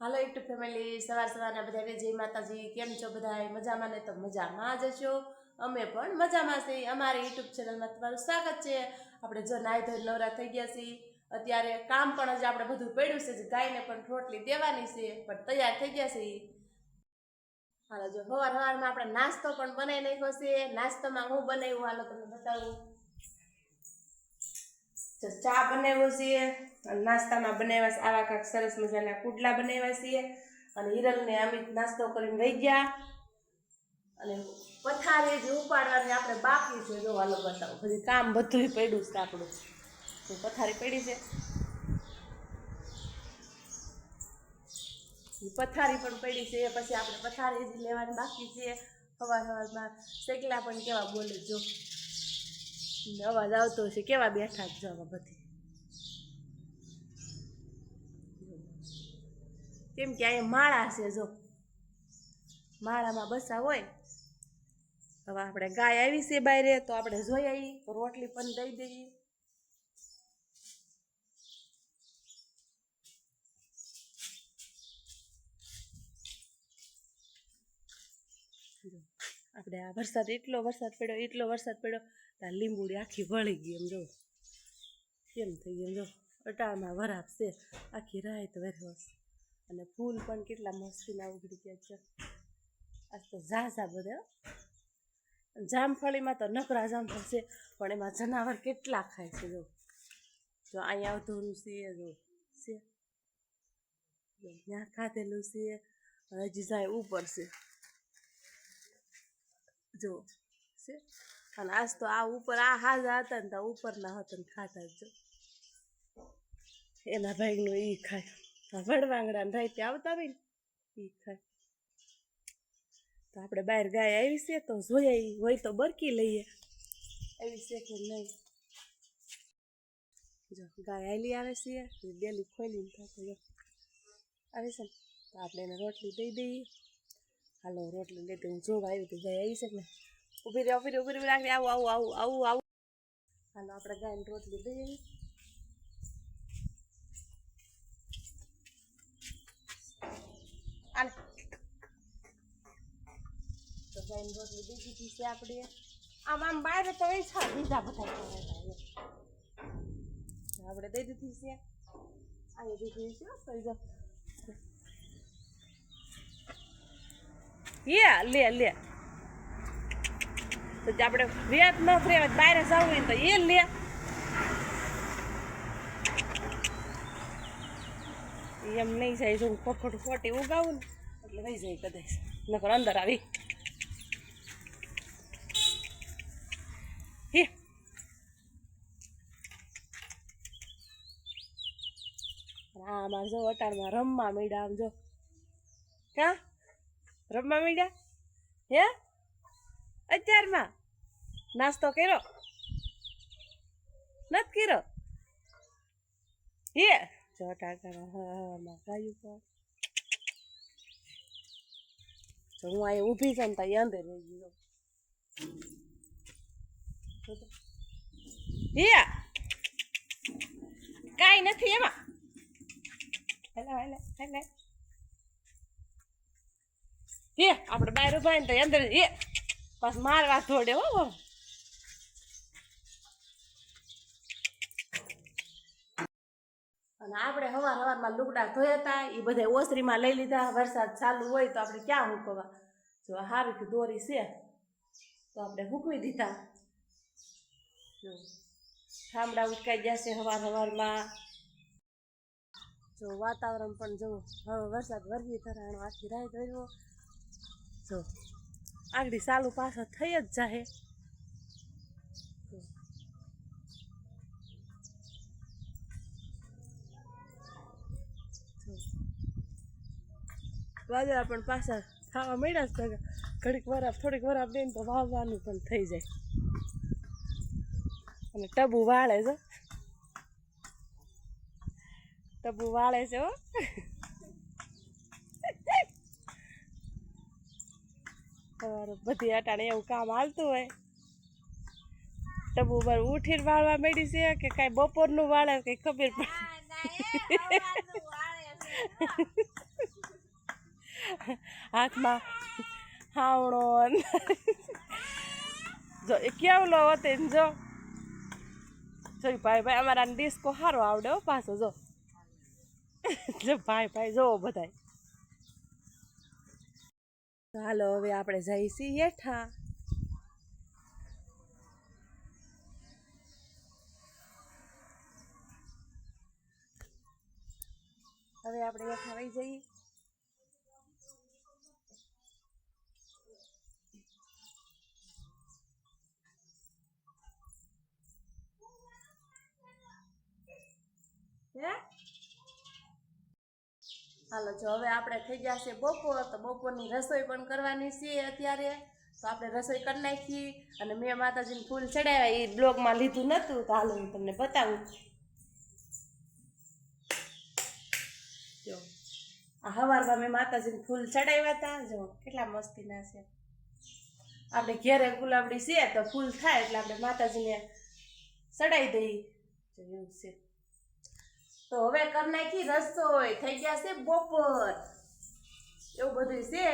હાલો YouTube family, સવારના બધાને જય માતાજી। કેમ છો બધા? મજામાં ને? તો મજામાં જ છો। અમે પણ મજામાં છીએ। અમારી યુટ્યુબ ચેનલમાં તમારું સ્વાગત છે। આપણે જો નાઈ ધોઈ નવરા થઈ ગયા છીએ। અત્યારે કામ પણ જ આપણે બધું પડ્યું છે, ગાયને પણ રોટલી દેવાની છે, પણ તૈયાર થઈ ગયા છે। હાલો જો સવારમાં આપણે નાસ્તો પણ બનાવી નાખ્યો છે। નાસ્તામાં હું બનાવ્યું હાલો તમને બતાવું। જો ચા બનાવ્યો છે, નાસ્તામાં બનાવ્યા છે આવા કાંક સરસ મજાના કુડલા બનાવ્યા છે, અને હિરલને અમિત નાસ્તો કરીને વહી ગયા, અને પથારી જે ઉપાડવાની આપણે બાકી છે। જો હાલો બતાવો, હજી કામ બધું પડ્યું છે આપણું। પથારી પડી છે, પથારી પણ પડી છે, પછી આપણે પથારી લેવાની બાકી છે। સવારમાં શેકલા પણ કેવા બોલે, જો અવાજ આવતો હશે, કેવા બેઠા જ જવા બધી, કેમ કે અહીંયા માળા છે। જો માળામાં બસા હોય। હવે આપણે ગાય આવી છે બાયરે, તો આપણે જોઈ આવી, રોટલી પણ દઈ દઈએ। આપણે આ વરસાદ એટલો વરસાદ પડ્યો, ત્યાં લીંબુડી આખી વળી ગઈ, એમ જો કેમ થઈ ગઈ, જો અટાળમાં વરાપ છે, આખી રાત વરસ, અને ફૂલ પણ કેટલા મસ્તીના ઉગડી ગયા છે। આજ તો ઝાઝા બધા, જામફળીમાં તો નકરા જામફળ છે, પણ એમાં જનાવર કેટલા ખાય છે। જો અહીંયા આવતું છે, જો છે, ત્યાં ખાધેલું છે, હજી જાય ઉપર છે, જો છે। અને આજ તો આ ઉપર આ હાજા હતા ને, તો ઉપરના હતા ને ખાતા જ, એના ભાઈનું એ ખાય, વડવાંગડા ને રાતે આવતા હોય ને એ ખાય। તો આપણે બહાર ગાય આવી છે, તો જોઈ હોય તો બરકી લઈએ, આવી છે કે નહીં। જો ગાય હાલી આવે છે, ડેલી ખોલીને થતો આવે છે ને, તો આપણે એને રોટલી દઈ દઈએ। હાલો રોટલી લેતી હું જોવા આવી, તો ગાય આવી છે ને, ઊભી રહી રાખી, આવું। હાલો આપણે ગાયને રોટલી દઈ દઈએ। તો ગાયને રોટલી દઈ દીધી છે આપણે। આમ બહાર તો એ છા બીજા બધા આપણે દઈ દીધી છે, અહીંયા દીધી છે, લે તો આપણે રેત ન ફરેવા બહાર જવું હોય તો એ લે, એમ નહીં જાય। જો હું ખોટી ઉગાવું ને એટલે વહી જાય કદાચ, નકર અંદર આવી આમાં જો અટાણમાં રમવા માંડ્યા, આમ જો કા રમવા માંડ્યા હે, અત્યારમાં નાસ્તો કર્યો નથી કર્યો હે, જો અટાણમાં ગાયું પર જો હું અહીંયા ઊભી છું ને, તો એ અંદર રહી ગયો હે, કાંઈ નથી એમાં, હેલે હે, આપણે બહાર ઉભા ને તો અંદર એ બસ મારવા થોડે હો। અને આપણે સવારમાં લુગડા ધોયા હતા, એ બધા ઓસરીમાં લઈ લીધા। વરસાદ ચાલુ હોય તો આપણે ક્યાં મૂકવા, જો હારીથી દોરી છે તો આપણે મૂકવી દીધા। જો ઠામડા ઉટકાઈ ગયા છે સવારમાં, જો વાતાવરણ પણ જો હવે વરસાદ વરસી ધરાણો, આખી રાત રહ્યો, જો આગળ ચાલુ પાછો થઈ જ જાય। વાદળા પણ પાછા થવા માંડ્યા છે, થોડીક વરાપ દઈને તો વાવવાનું પણ થઈ જાય। અને ટબુ વાળે છે, હો તમારે બધી અટાણે એવું કામ હાલતું હોય। ટબુ બર ઉઠીને વાળવા માંડી છે કે કાંઈ બપોરનું વાળે, કંઈ ખબર પડે હાથમાં હાવણો જો એ કેવલો હતો ને જો જોઈ ભાઈ અમારા ડિસ્કો સારો આવડે હો પાછો જો જો ભાઈ જોવો બધાય હાલો હવે આપણે જઈએ છીએ હેઠા હવે આપણે હેઠા વહી જઈએ હાલો જો હવે આપણે થઈ ગયા છે બપોર તો બપોરની રસોઈ પણ કરવાની છે અત્યારે તો આપણે રસોઈ કરી નાખી અને મેં માતાજીને ફૂલ ચડાવ્યા એ બ્લોગમાં લીધું નહોતું તો હાલો હું તમને બતાવું જો આ સવારમાં મેં માતાજીને ફૂલ ચડાવ્યા હતા જો કેટલા મસ્તીના છે આપણે ઘેરે ગુલાબડી છે તો ફૂલ થાય એટલે આપણે માતાજીને ચડાવી દઈએ જો એવું છે તો હવે કરી નાખી રસોઈ થઈ ગયા છે બપોર એવું બધું છે